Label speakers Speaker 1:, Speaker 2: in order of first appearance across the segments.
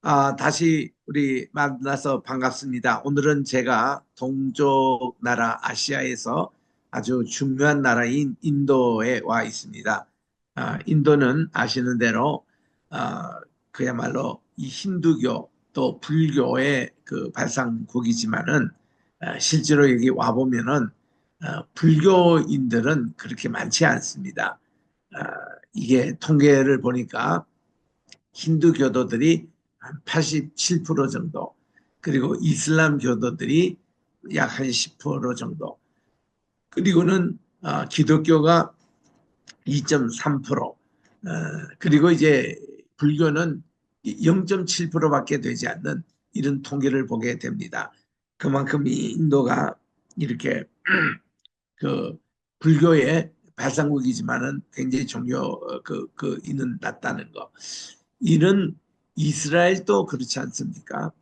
Speaker 1: 다시 우리 만나서 반갑습니다. 오늘은 제가 동쪽 나라 아시아에서 아주 중요한 나라인 인도에 와 있습니다. 인도는 아시는 대로 아, 그야말로 이 힌두교 또 불교의 그 발상국이지만은 실제로 여기 와 보면은 불교인들은 그렇게 많지 않습니다. 아, 이게 통계를 보니까 힌두 교도들이 한 87% 정도, 그리고 이슬람 교도들이 약 한 10% 정도, 그리고는 기독교가 2.3%, 그리고 이제 불교는 0.7%밖에 되지 않는 이런 통계를 보게 됩니다. 그만큼 이 인도가 이렇게 그 불교의 발상국이지만은 굉장히 이는 낮다는 거. 이는 이스라엘도 그렇지 않습니까?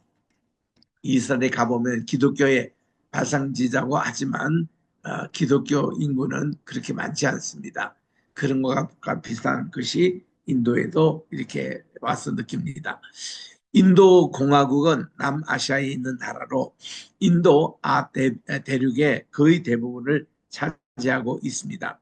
Speaker 1: 이스라엘에 가보면 기독교의 발상지자고 하지만 기독교 인구는 그렇게 많지 않습니다. 그런 것과 비슷한 것이 인도에도 이렇게 와서 느낍니다. 인도 공화국은 남아시아에 있는 나라로 인도 대륙의 거의 대부분을 차지하고 있습니다.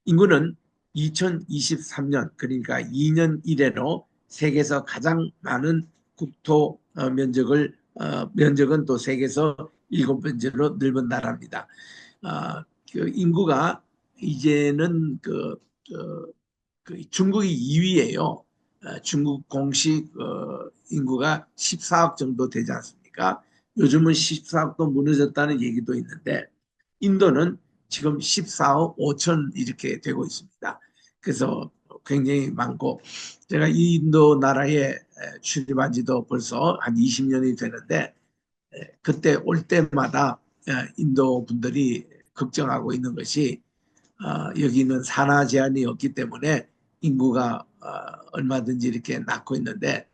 Speaker 1: 인구는 2023년, 그러니까 2년 이래로 세계에서 가장 많은 국토 면적은 또 세계에서 7번째로 넓은 나라입니다. 그 인구가 이제는 중국이 2위예요. 중국 공식 인구가 14억 정도 되지 않습니까? 요즘은 14억도 무너졌다는 얘기도 있는데 인도는 지금 14억 5천 이렇게 되고 있습니다. 그래서 굉장히 많고, 제가 이 인도 나라에 출입한 지도 벌써 한 20년이 되는데 그때 올 때마다 인도 분들이 걱정하고 있는 것이 여기는 산하 제한이 없기 때문에 인구가 얼마든지 이렇게 낳고 있는데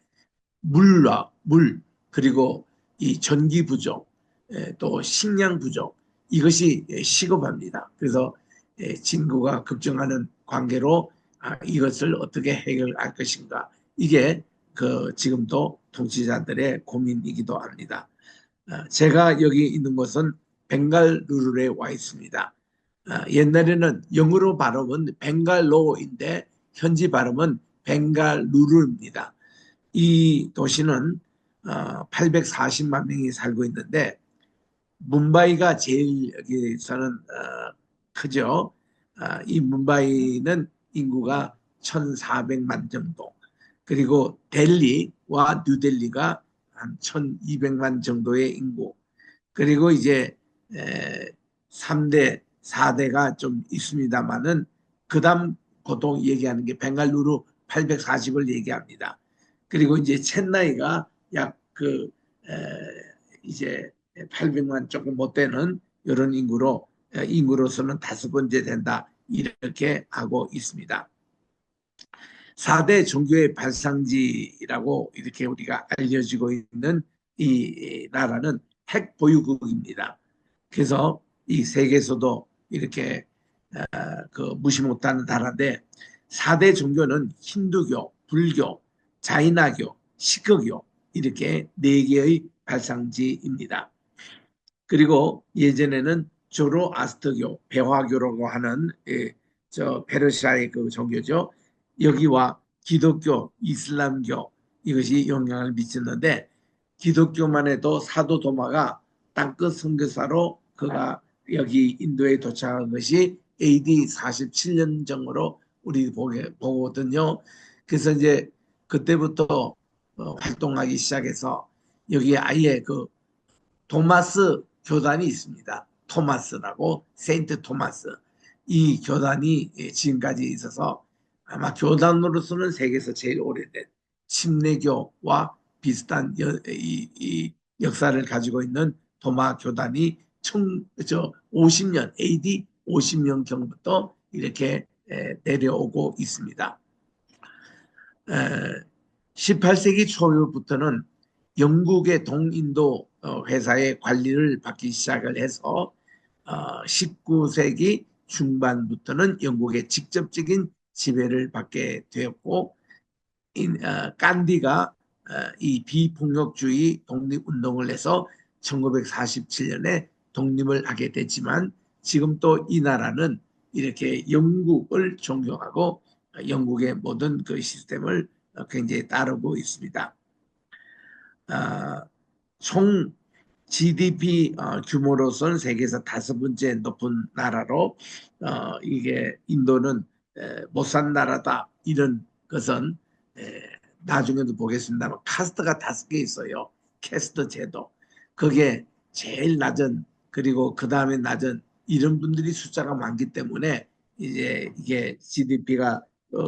Speaker 1: 물과 물, 그리고 이 전기 부족, 또 식량 부족, 이것이 시급합니다. 그래서 진구가 걱정하는 관계로 이것을 어떻게 해결할 것인가, 이게 지금도 통치자들의 고민이기도 합니다. 제가 여기 있는 곳은 벵갈루루에 와 있습니다. 옛날에는 영어로 발음은 벵갈로인데 현지 발음은 벵갈루루입니다. 이 도시는 840만 명이 살고 있는데 뭄바이가 제일 여기서는 크죠. 이 뭄바이는 인구가 1,400만 정도. 그리고 델리와 뉴델리가 한 1,200만 정도의 인구. 그리고 이제 3대, 4대가 좀 있습니다만은 그다음 보통 얘기하는 게 벵갈루루 840을 얘기합니다. 그리고 이제 첸나이가 약 이제 800만 조금 못 되는 이런 인구로서는 5번째 된다, 이렇게 하고 있습니다. 4대 종교의 발상지라고 이렇게 우리가 알려지고 있는 이 나라는 핵 보유국입니다. 그래서 이 세계에서도 이렇게 무시 못하는 나라인데, 4대 종교는 힌두교, 불교, 자이나교, 시크교, 이렇게 4개의 발상지입니다. 그리고 예전에는 조로아스터교, 배화교라고 하는 저 페르시아의 그 종교죠. 여기와 기독교, 이슬람교, 이것이 영향을 미쳤는데 기독교만 해도 사도 도마가 땅끝 선교사로 그가 여기 인도에 도착한 것이 AD 47년 정으로 우리 보거든요. 그래서 이제 그때부터 활동하기 시작해서 여기에 아예 토마스 교단이 있습니다. 토마스라고, 세인트 토마스. 이 교단이 지금까지 있어서 아마 교단으로서는 세계에서 제일 오래된 침례교와 비슷한 이 역사를 가지고 있는 도마 교단이 50년, AD 50년경부터 이렇게 내려오고 있습니다. 18세기 초부터는 영국의 동인도 회사의 관리를 받기 시작을 해서 19세기 중반부터는 영국의 직접적인 지배를 받게 되었고 깐디가 이 비폭력주의 독립운동을 해서 1947년에 독립을 하게 됐지만 지금 또 이 나라는 이렇게 영국을 존경하고 영국의 모든 그 시스템을 굉장히 따르고 있습니다. 총 GDP 규모로서는 세계에서 5번째 높은 나라로 이게 인도는 못 산 나라다 이런 것은 나중에도 보겠습니다만 카스트가 5개 있어요. 캐스트 제도. 그게 제일 낮은 그리고 그 다음에 낮은 이런 분들이 숫자가 많기 때문에 이제 이게 GDP가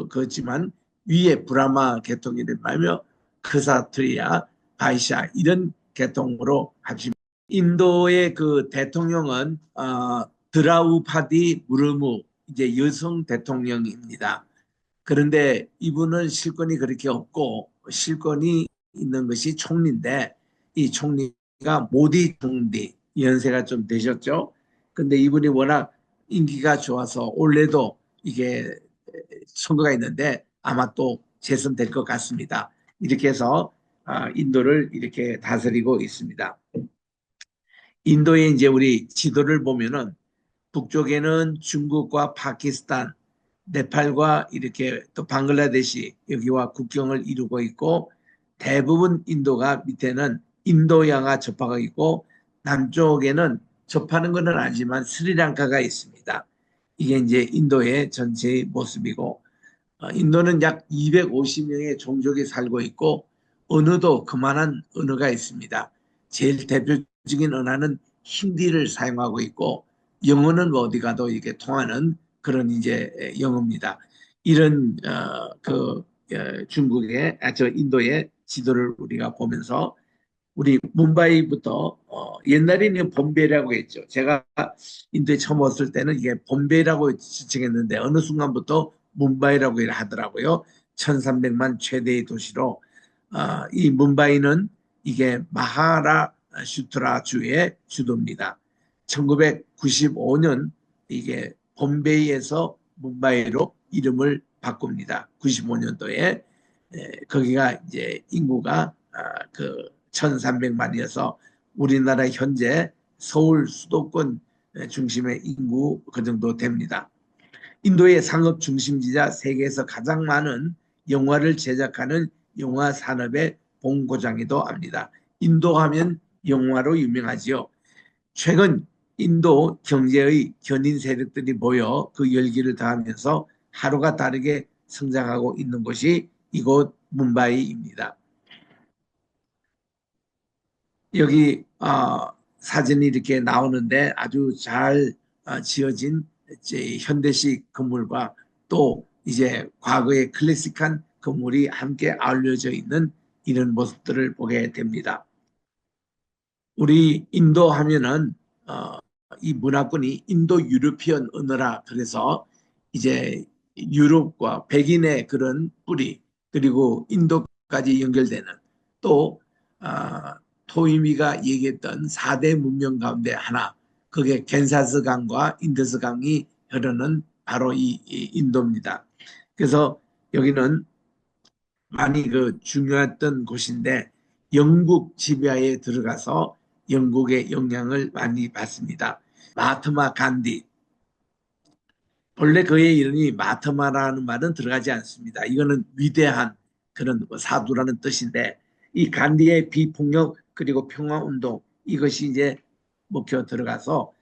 Speaker 1: 그렇지만 위에 브라마 계통이를 말며 크사트리아, 바이샤 이런 계통으로 합시다. 인도의 그 대통령은 드라우파디 무르무 이제 여성 대통령입니다. 그런데 이분은 실권이 그렇게 없고 실권이 있는 것이 총리인데 이 총리가 모디 총리 연세가 좀 되셨죠. 근데 이분이 워낙 인기가 좋아서 올해도 이게 선거가 있는데 아마 또 재선될 것 같습니다. 이렇게 해서 인도를 이렇게 다스리고 있습니다. 인도의 이제 우리 지도를 보면은 북쪽에는 중국과 파키스탄, 네팔과 이렇게 또 방글라데시 여기와 국경을 이루고 있고 대부분 인도가 밑에는 인도양화 접하고 있고 남쪽에는 접하는 것은 아니지만 스리랑카가 있습니다. 이게 이제 인도의 전체의 모습이고 인도는 약 250명의 종족이 살고 있고 언어도 그만한 언어가 있습니다. 제일 대표적인 언어는 힌디를 사용하고 있고 영어는 뭐 어디 가도 이게 통하는 그런 이제 영어입니다. 이런 중국의 저 인도의 지도를 우리가 보면서 우리 뭄바이부터 옛날에는 bombay라고 했죠. 제가 인도에 처음 왔을 때는 이게 bombay라고 지칭했는데 어느 순간부터 뭄바이라고 하더라고요. 1300만 최대의 도시로 이 뭄바이는 이게 마하라슈트라 주의 주도입니다. 1995년 이게 bombay에서 뭄바이로 이름을 바꿉니다. 95년도에 거기가 이제 인구가 그 1300만이어서 우리나라 현재 서울 수도권 중심의 인구 그 정도 됩니다. 인도의 상업 중심지자 세계에서 가장 많은 영화를 제작하는 영화 산업의 본고장이기도 합니다. 인도 하면 영화로 유명하지요. 최근 인도 경제의 견인 세력들이 모여 그 열기를 더하면서 하루가 다르게 성장하고 있는 곳이 이곳 뭄바이입니다. 여기 사진이 이렇게 나오는데 아주 잘 지어진 이제 현대식 건물과 또 이제 과거의 클래식한 건물이 함께 아울려져 있는 이런 모습들을 보게 됩니다. 우리 인도 하면은 이 문화권이 인도 유러피언 언어라 그래서 이제 유럽과 백인의 그런 뿌리 그리고 인도까지 연결되는 또 토이미가 얘기했던 4대 문명 가운데 하나 그게 겐사스 강과 인더스 강이 흐르는 바로 이 인도입니다. 그래서 여기는 많이 그 중요했던 곳인데 영국 지배하에 들어가서 영국의 영향을 많이 받습니다. 마하트마 간디 본래 그의 이름이 마하트마라는 말은 들어가지 않습니다. 이거는 위대한 그런 사두라는 뜻인데 이 간디의 비폭력 그리고 평화운동 이것이 이제 목표 들어가서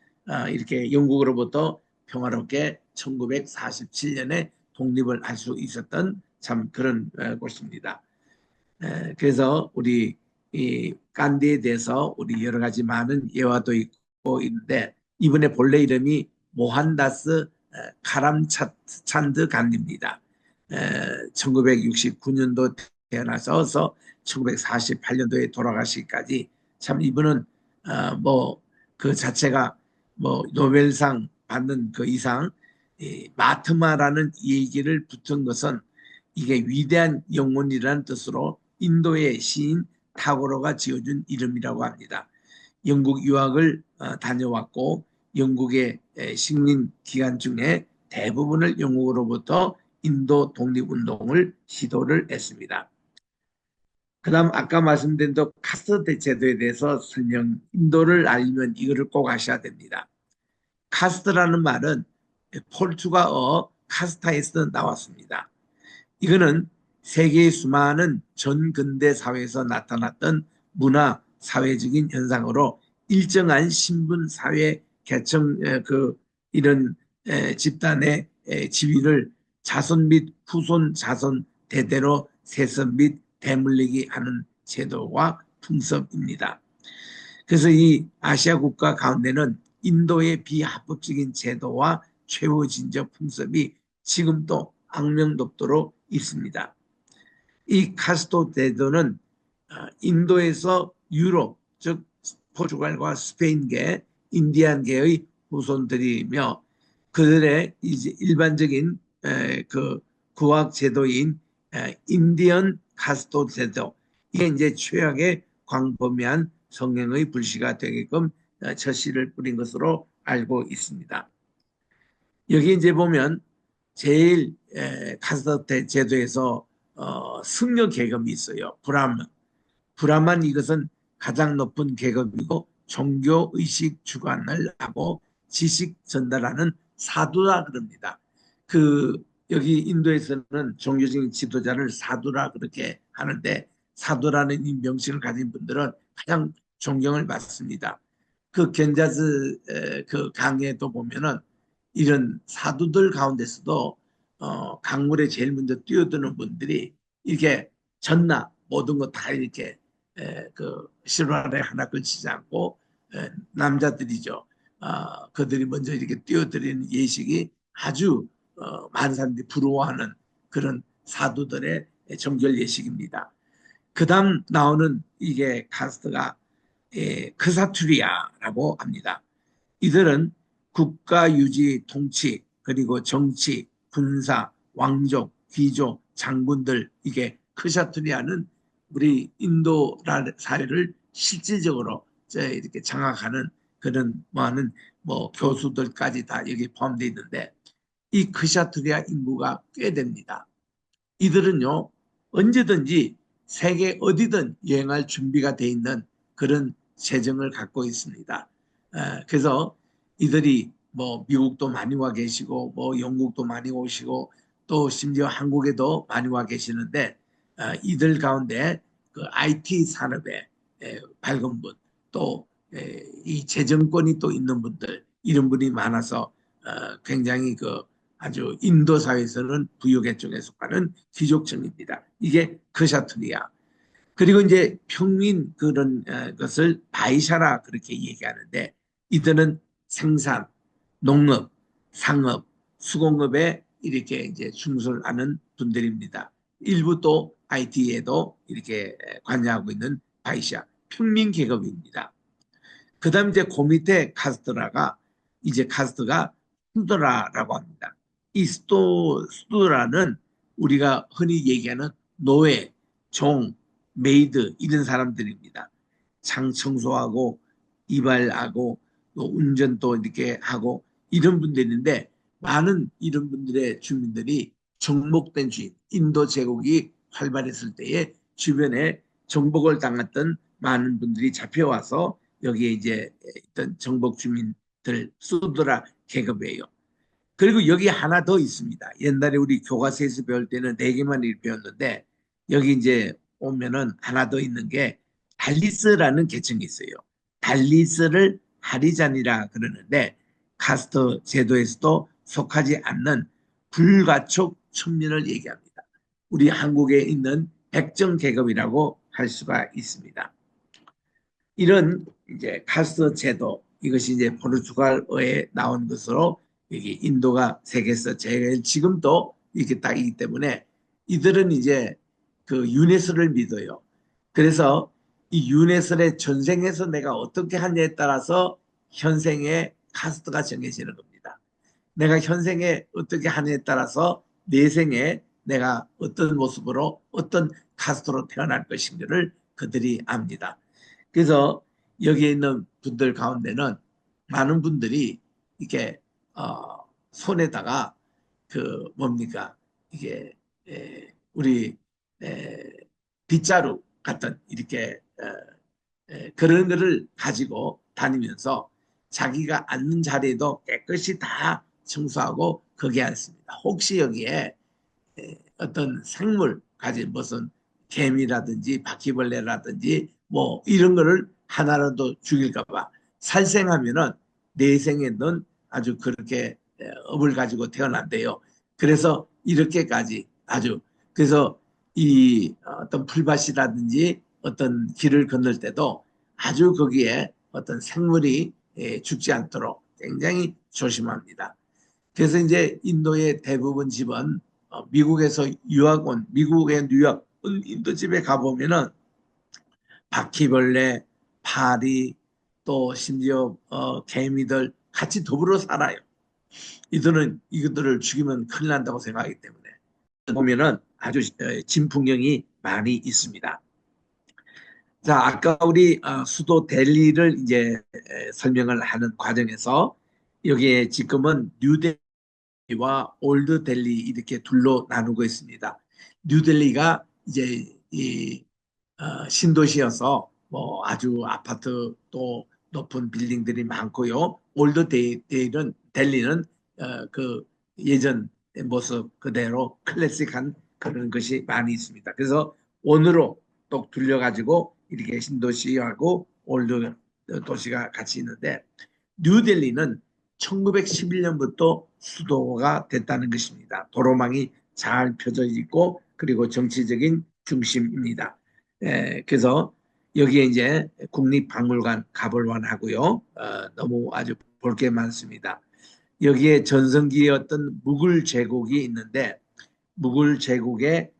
Speaker 1: 이렇게 영국으로부터 평화롭게 1947년에 독립을 할 수 있었던 참 그런 곳입니다. 그래서 우리 이 간디에 대해서 우리 여러 가지 많은 예화도 있고 있는데 이분의 본래 이름이 모한다스 카람찬드 간디입니다. 1969년도 태어나서 1948년도에 돌아가시기까지 참 이분은 뭐 그 자체가 뭐 노벨상 받는 그 이상 마트마라는 얘기를 붙은 것은 이게 위대한 영혼이라는 뜻으로 인도의 시인 타고로가 지어준 이름이라고 합니다. 영국 유학을 다녀왔고 영국의 식민 기간 중에 대부분을 영국으로부터 인도 독립운동을 시도를 했습니다. 그다음 아까 말씀드린 또 카스트 제도에 대해서 인도를 알면 이거를 꼭 아셔야 됩니다. 카스트라는 말은 포르투갈어 카스타에서 나왔습니다. 이거는 세계의 수많은 전근대 사회에서 나타났던 문화 사회적인 현상으로 일정한 신분 사회 계층 이런 집단의 지위를 자손 및 후손 자손 대대로 세습 및 대물리기 하는 제도와 풍습입니다. 그래서 이 아시아 국가 가운데는 인도의 비합법적인 제도와 최후진적 풍습이 지금도 악명높도록 있습니다. 이 카스토 제도는 인도에서 유럽, 즉 포르투갈과 스페인계, 인디안계의 후손들이며 그들의 이제 일반적인 그 구학 제도인 인디언 카스토 제도, 이게 이제 최악의 광범위한 성행의 불씨가 되게끔 처씨를 뿌린 것으로 알고 있습니다. 여기 이제 보면 제일 카스트 제도에서 승려 계급이 있어요. 브라만 이것은 가장 높은 계급이고 종교 의식 주관을 하고 지식 전달하는 사두라 그럽니다. 그 여기 인도에서는 종교적인 지도자를 사두라 그렇게 하는데 사두라는 이 명칭을 가진 분들은 가장 존경을 받습니다. 그 견자스 그 강의에도 보면은 이런 사두들 가운데서도 강물에 제일 먼저 뛰어드는 분들이 이렇게 전나 모든 거 다 이렇게 그 실화에 하나 걸치지 않고 남자들이죠. 그들이 먼저 이렇게 뛰어들이는 예식이 아주 많은 사람들이 부러워하는 그런 사두들의 정결 예식입니다. 그 다음 나오는 이게 카스트가 크사투리아라고 합니다. 이들은 국가 유지, 통치, 그리고 정치, 군사, 왕족, 귀족, 장군들, 이게 크샤투리아는 우리 인도 사회를 실질적으로 이렇게 장악하는 그런 많은 뭐 교수들까지 다 여기 포함되어 있는데 이 크샤투리아 인구가 꽤 됩니다. 이들은요 언제든지 세계 어디든 여행할 준비가 돼 있는 그런 재정을 갖고 있습니다. 그래서 이들이 뭐 미국도 많이 와 계시고 뭐 영국도 많이 오시고 또 심지어 한국에도 많이 와 계시는데 이들 가운데 그 IT 산업에 밝은 분 또 이 재정권이 또 있는 분들 이런 분이 많아서 굉장히 그 아주 인도 사회에서는 부유계층에 속하는 귀족층입니다. 이게 크샤투리아. 그리고 이제 평민 그런 것을 바이샤라 그렇게 얘기하는데 이들은 생산, 농업, 상업, 수공업에 이렇게 이제 충실하는 분들입니다. 일부 또 IT에도 이렇게 관여하고 있는 바이샤, 평민 계급입니다. 그 다음 이제 그 밑에 카스트라가 이제 카스트가 수드라라고 합니다. 이 수드라는 우리가 흔히 얘기하는 노예, 종, 메이드 이런 사람들입니다. 장 청소하고 이발하고 또 운전도 이렇게 하고 이런 분들인데 많은 이런 분들의 주민들이 정복된 주인, 인도 제국이 활발했을 때에 주변에 정복을 당했던 많은 분들이 잡혀와서 여기에 이제 있던 정복 주민들 수드라 계급이에요. 그리고 여기 하나 더 있습니다. 옛날에 우리 교과서에서 배울 때는 네 개만 배웠는데 여기 이제 오면은 하나 더 있는 게 달리스라는 계층이 있어요. 달리스를 하리잔이라 그러는데 카스트 제도에서도 속하지 않는 불가촉 천민을 얘기합니다. 우리 한국에 있는 백정 계급이라고 할 수가 있습니다. 이런 이제 카스트 제도 이것이 이제 포르투갈어에 나온 것으로 여기 인도가 세계에서 제일 지금도 이렇게 딱이기 때문에 이들은 이제 그 유네스를 믿어요. 그래서 이 유네스의 전생에서 내가 어떻게 하냐에 따라서 현생의 카스트가 정해지는 겁니다. 내가 현생에 어떻게 하냐에 따라서 내생에 내가 어떤 모습으로 어떤 카스트로 태어날 것인가를 그들이 압니다. 그래서 여기에 있는 분들 가운데는 많은 분들이 이렇게 손에다가 그 뭡니까 이게 우리 빗자루 같은 이렇게 그런 거를 가지고 다니면서 자기가 앉는 자리에도 깨끗이 다 청소하고 거기에 앉습니다. 혹시 여기에 어떤 생물 가진 무슨 개미라든지 바퀴벌레라든지 뭐 이런 거를 하나라도 죽일까 봐 살생하면은 내생에는 아주 그렇게 업을 가지고 태어난대요. 그래서 이렇게까지 아주 그래서 이 어떤 풀밭이라든지 어떤 길을 건널 때도 아주 거기에 어떤 생물이 죽지 않도록 굉장히 조심합니다. 그래서 이제 인도의 대부분 집은 미국에서 유학 온 미국의 뉴욕 인도 집에 가보면은 바퀴벌레, 파리 또 심지어 개미들 같이 더불어 살아요. 이들은 이것들을 죽이면 큰일 난다고 생각하기 때문에 보면은 아주 진풍경이 많이 있습니다. 자, 아까 우리 수도 델리를 이제 설명을 하는 과정에서 여기에 지금은 뉴델리와 올드 델리 이렇게 둘로 나누고 있습니다. 뉴델리가 이제 이 신도시여서 뭐 아주 아파트 또 높은 빌딩들이 많고요. 올드 델리는 그 예전 모습 그대로 클래식한 그런 것이 많이 있습니다. 그래서 원으로 또 둘려가지고 이렇게 신도시하고 올드 도시가 같이 있는데 뉴델리는 1911년부터 수도가 됐다는 것입니다. 도로망이 잘 펴져 있고 그리고 정치적인 중심입니다. 그래서 여기에 이제 국립박물관 가볼만 하고요. 너무 아주 볼 게 많습니다. 여기에 전성기였던 무굴 제국이 있는데 무굴 제국의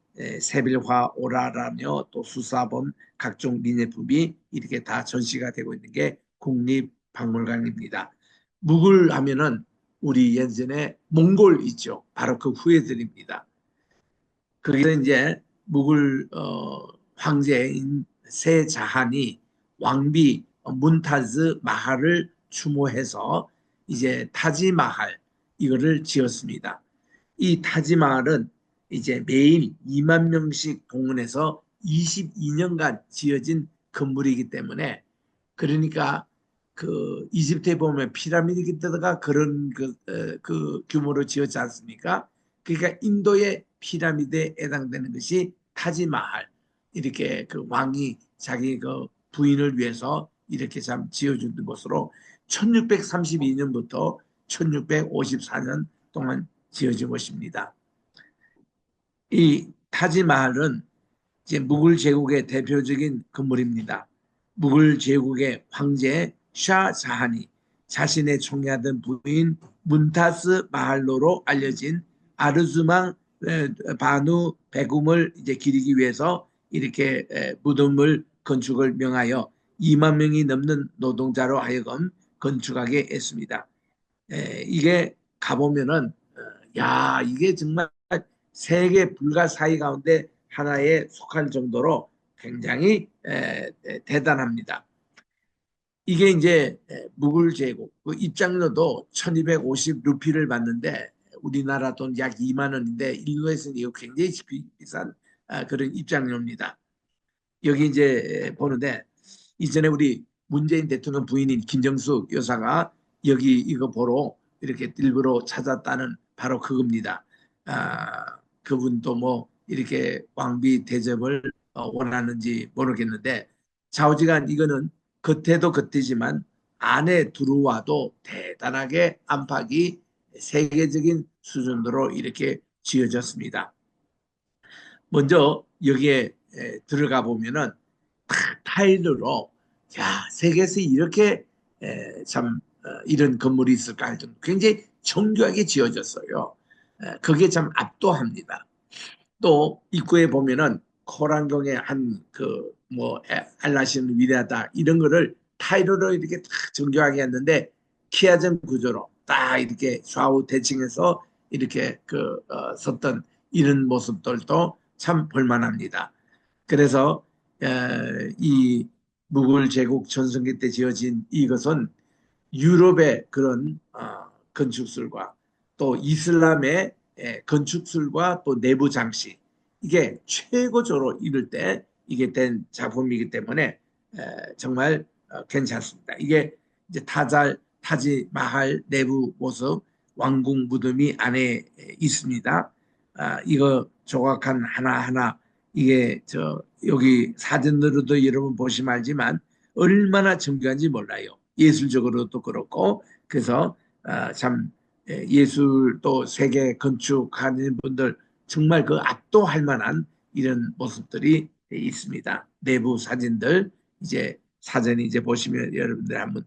Speaker 1: 세빌화 오라라며 또 수사본 각종 미네품이 이렇게 다 전시가 되고 있는 게 국립박물관입니다. 무굴 하면은 우리 예전에 몽골 있죠. 바로 그 후예들입니다. 거기서 이제 무굴 황제인 세자한이 왕비 문타즈 마할을 추모해서 이제 타지마할 이거를 지었습니다. 이 타지마할은 이제 매일 2만 명씩 동원해서 22년간 지어진 건물이기 때문에 그러니까 그 이집트에 보면 피라미드가 그런 그 규모로 지었지 않습니까? 그러니까 인도의 피라미드에 해당되는 것이 타지마할 이렇게 그 왕이 자기 그 부인을 위해서 이렇게 참 지어준 것으로 1632년부터 1654년 동안 지어진 것입니다. 이 타지마할은 이제 무굴 제국의 대표적인 건물입니다. 무굴 제국의 황제 샤자한이 자신의 총애하던 부인 문타스 마할로로 알려진 아르즈망 바누 베굼을 이제 기리기 위해서 이렇게 무덤을 건축을 명하여 2만 명이 넘는 노동자로 하여금 건축하게 했습니다. 이게 가보면은 야 이게 정말 세계 불가사의 가운데 하나에 속할 정도로 굉장히 대단합니다. 이게 이제 무굴 제국 그 입장료도 1250 루피를 받는데 우리나라 돈 약 2만 원인데 인도에서는 이거 굉장히 비싼 그런 입장료입니다. 여기 이제 보는데 이전에 우리 문재인 대통령 부인인 김정숙 여사가 여기 이거 보러 이렇게 일부러 찾았다는 바로 그겁니다. 그분도 뭐 이렇게 왕비 대접을 원하는지 모르겠는데 좌우지간 이거는 겉에도 겉이지만 안에 들어와도 대단하게 안팎이 세계적인 수준으로 이렇게 지어졌습니다. 먼저 여기에 들어가 보면은 타일로 야 세계에서 이렇게 참 이런 건물이 있을까 할 정도 굉장히 정교하게 지어졌어요. 그게 참 압도합니다. 또 입구에 보면은 코란경의 한 그 뭐 알라시는 위대하다 이런 거를 타일로 이렇게 딱 정교하게 했는데 키아전 구조로 딱 이렇게 좌우 대칭해서 이렇게 섰던 이런 모습들도 참 볼만합니다. 그래서 이 무굴 제국 전성기 때 지어진 이것은 유럽의 그런 건축술과 또 이슬람의 건축술과 또 내부 장식 이게 최고조로 이룰 때 이게 된 작품이기 때문에 정말 괜찮습니다. 이게 이제 타지 마할 내부 모습, 왕궁 무덤이 안에 있습니다. 이거 조각한 하나하나 이게 여기 사진으로도 여러분 보시면 알지만 얼마나 정교한지 몰라요. 예술적으로도 그렇고. 그래서 참 예술 또 세계 건축하는 분들 정말 그 압도할 만한 이런 모습들이 있습니다. 내부 사진들 이제 사전에 이제 보시면 여러분들 한번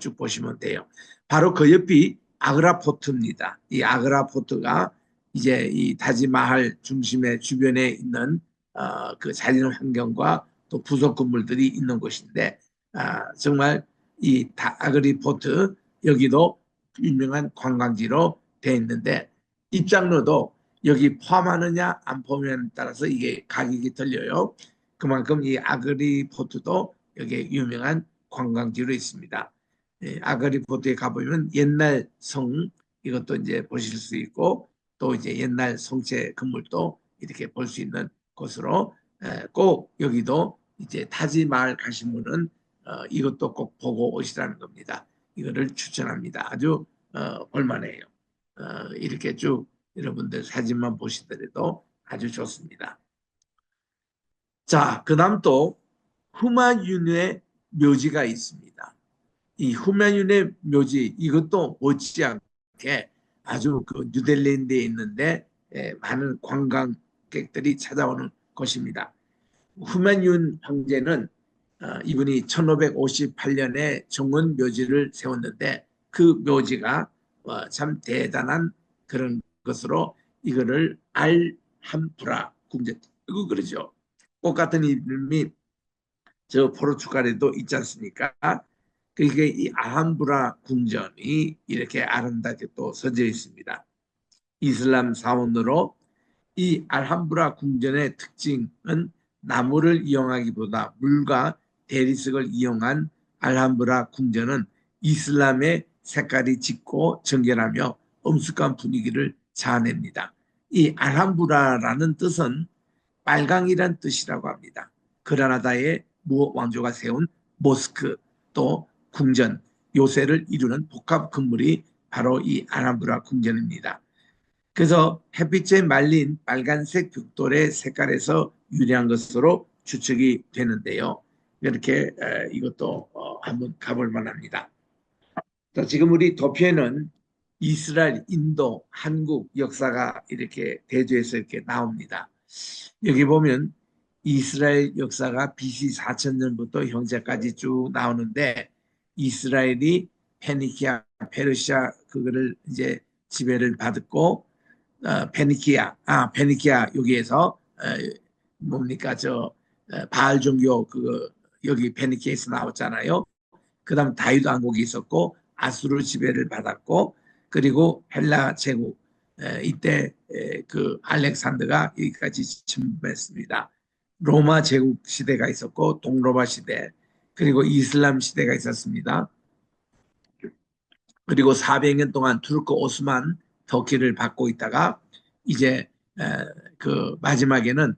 Speaker 1: 쭉 보시면 돼요. 바로 그 옆이 아그라 포트입니다. 이 아그라 포트가 이제 이 타지마할 중심의 주변에 있는 그 자연 환경과 또 부속 건물들이 있는 곳인데 정말 이 아그리 포트 여기도 유명한 관광지로 되어 있는데 입장료도 여기 포함하느냐 안 포함하느냐에 따라서 이게 가격이 틀려요. 그만큼 이 아그리 포트도 여기 유명한 관광지로 있습니다. 아그리 포트에 가보면 옛날 성 이것도 이제 보실 수 있고 또 이제 옛날 성체 건물도 이렇게 볼 수 있는 곳으로 꼭 여기도 이제 타지마을 가신 분은 이것도 꼭 보고 오시라는 겁니다. 이거를 추천합니다. 아주 볼만해요. 이렇게 쭉 여러분들 사진만 보시더라도 아주 좋습니다. 자, 그 다음 또 후마윤의 묘지가 있습니다. 이 후마윤의 묘지 이것도 못지않게 아주 그 뉴델리에 있는데 많은 관광객들이 찾아오는 곳입니다. 후마윤 황제는 이분이 1558년에 정원 묘지를 세웠는데 그 묘지가 참 대단한 그런 것으로 이거를 알함브라 궁전 이거 그러죠. 똑같은 이름이 저 포르투갈에도 있지 않습니까? 그게 이 알함브라 궁전이 이렇게 아름답게 또 서져 있습니다. 이슬람 사원으로 이 알함브라 궁전의 특징은 나무를 이용하기보다 물과 대리석을 이용한 알함브라 궁전은 이슬람의 색깔이 짙고 정결하며 엄숙한 분위기를 자아냅니다. 이 알함브라라는 뜻은 빨강이란 뜻이라고 합니다. 그라나다의 왕조가 세운 모스크 또 궁전 요새를 이루는 복합 건물이 바로 이 알함브라 궁전입니다. 그래서 햇빛에 말린 빨간색 벽돌의 색깔에서 유래한 것으로 추측이 되는데요. 이렇게 이것도 한번 가볼 만합니다. 지금 우리 도표에는 이스라엘, 인도, 한국 역사가 이렇게 대조해서 이렇게 나옵니다. 여기 보면 이스라엘 역사가 BC 4000년부터 현재까지 쭉 나오는데 이스라엘이 페니키아, 페르시아 그거를 이제 지배를 받았고 페니키아 여기에서 뭡니까 바알 종교 그거 여기 페니키아에서 나왔잖아요. 그다음 다윗 왕국이 있었고 아수르 지배를 받았고 그리고 헬라 제국 이때 그 알렉산더가 여기까지 침범했습니다. 로마 제국 시대가 있었고 동로마 시대 그리고 이슬람 시대가 있었습니다. 그리고 400년 동안 투르크 오스만 터키를 받고 있다가 이제 그 마지막에는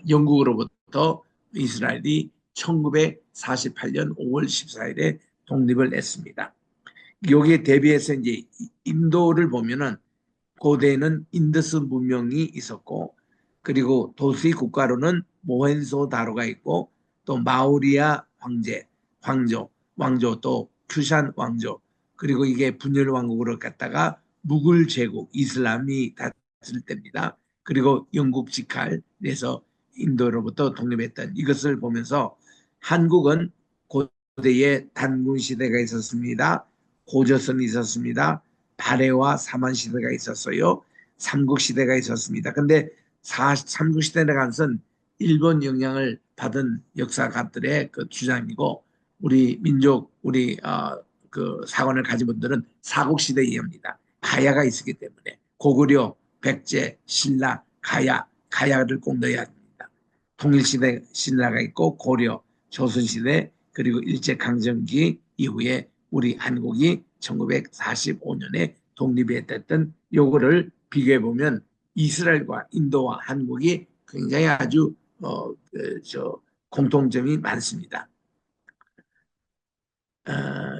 Speaker 1: 영국으로부터 이스라엘이 1948년 5월 14일에 독립을 했습니다. 여기에 대비해서 이제 인도를 보면은 고대에는 인더스 문명이 있었고 그리고 도시 국가로는 모헨조다로가 있고 또 마우리아 왕조 또 큐샨 왕조 그리고 이게 분열 왕국으로 갔다가 무굴 제국 이슬람이 다스릴 때입니다. 그리고 영국 직할에서 인도로부터 독립했던 이것을 보면서 한국은 고대에 단군 시대가 있었습니다. 고조선이 있었습니다. 발해와 사만 시대가 있었어요. 삼국 시대가 있었습니다. 근데 삼국 시대에 간선 일본 영향을 받은 역사가들의 그 주장이고 우리 민족 우리 그 사관을 가진 분들은 사국 시대 이해합니다. 가야가 있었기 때문에 고구려, 백제, 신라, 가야를 꼭 넣어야 합니다. 통일시대 신라가 있고 고려, 조선시대 그리고 일제강점기 이후에 우리 한국이 1945년에 독립이 됐던 요거를 비교해 보면 이스라엘과 인도와 한국이 굉장히 아주 공통점이 많습니다.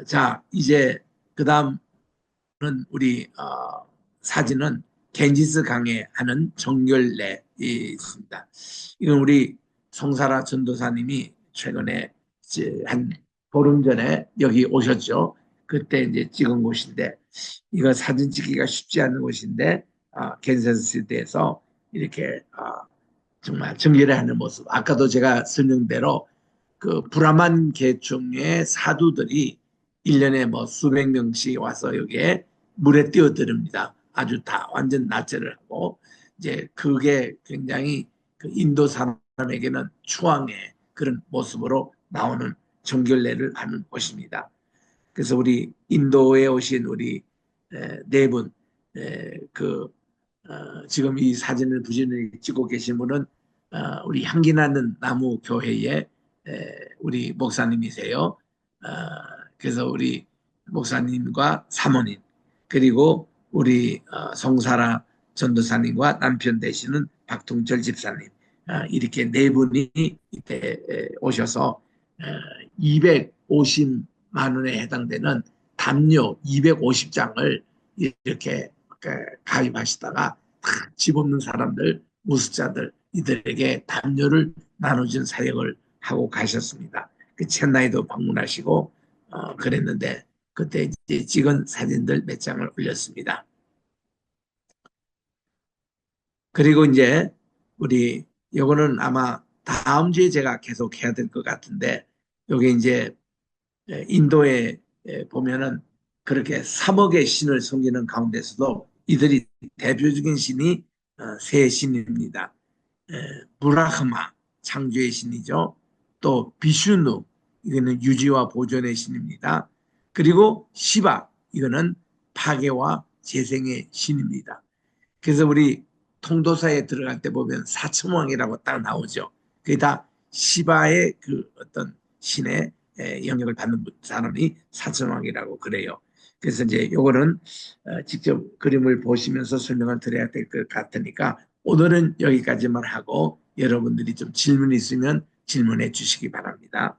Speaker 1: 자, 이제 그 다음은 우리 사진은 겐지스 강에 하는 정결례 있습니다. 이건 우리 송사라 전도사님이 최근에 이제 한 보름 전에 여기 오셨죠. 그때 이제 찍은 곳인데 이거 사진 찍기가 쉽지 않은 곳인데 겐세스 시대에서 이렇게 정말 정결례하는 모습. 아까도 제가 설명대로 그 브라만 계층의 사두들이 1년에 뭐 수백 명씩 와서 여기에 물에 뛰어들습니다. 아주 다 완전 나체를 하고 이제 그게 굉장히 그 인도 사람에게는 추앙의 그런 모습으로 나오는 정결례를 하는 곳입니다. 그래서 우리 인도에 오신 우리 네 분, 지금 이 사진을 부진을 찍고 계신 분은 우리 향기 나는 나무 교회의 우리 목사님이세요. 그래서 우리 목사님과 사모님 그리고 우리 송사라 전도사님과 남편 되시는 박통철 집사님 이렇게 네 분이 이때 오셔서 250만 원에 해당되는 담요 250장을 이렇게 가입하시다가 집 없는 사람들, 무수자들 이들에게 담요를 나눠준 사역을 하고 가셨습니다. 그 첸나이도 방문하시고 그랬는데 그때 이제 찍은 사진들 몇 장을 올렸습니다. 그리고 이제 우리 요거는 아마 다음 주에 제가 계속 해야 될 것 같은데 요게 이제 인도에 보면은 그렇게 3억의 신을 섬기는 가운데서도 이들이 대표적인 신이 세 신입니다. 브라흐마 창조의 신이죠. 또 비슈누 이거는 유지와 보존의 신입니다. 그리고 시바 이거는 파괴와 재생의 신입니다. 그래서 우리 통도사에 들어갈 때 보면 사천왕이라고 딱 나오죠. 그게 다 시바의 그 어떤 신의 영역을 받는 사람이 사천왕이라고 그래요. 그래서 이제 요거는 직접 그림을 보시면서 설명을 드려야 될 것 같으니까 오늘은 여기까지만 하고 여러분들이 좀 질문 있으면 질문해 주시기 바랍니다.